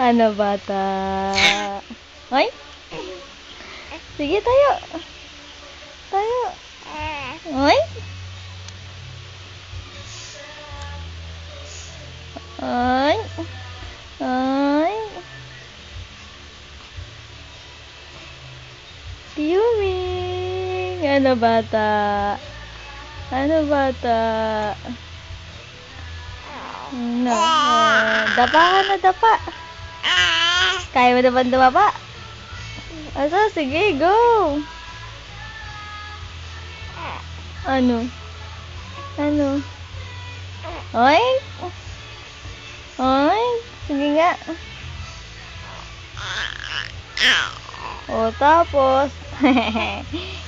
Ano bata? Ay? Sige, tayo. Tayo. Ay? Ay? Ay? Yummy! Ano bata? Ano bata? No. Dapa ka na, dapa. Kaya mo naman dumapa? Asa? Sige, go! Ano? Ano? Oy? Oy? Sige nga. O, tapos,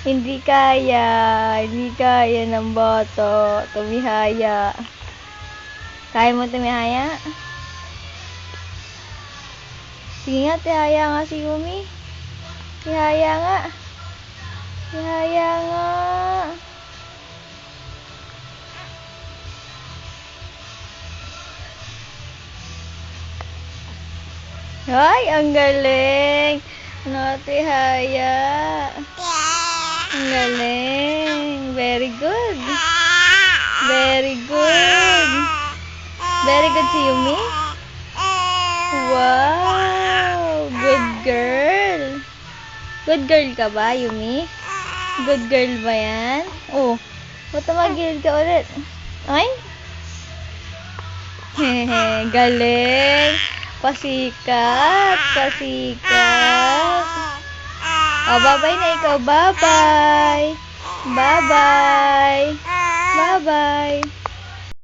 hindi kaya ng boto, tumihaya. Kaya mo tumihaya? Sige nga, tihaya nga si Yumi. Tihaya nga. Tihaya nga. Ay, ang galing. Tihaya. Ang galing. Very good. Very good. Very good si Yumi. Wow. Good girl. Good girl ka ba, Yumi? Good girl ba yan? Oh, ba't tumagilid ka ulit? Ay? Hehe, galing. Pasikat. Pasikat. Oh, bye-bye na ikaw. Bye-bye. Bye-bye. Bye-bye.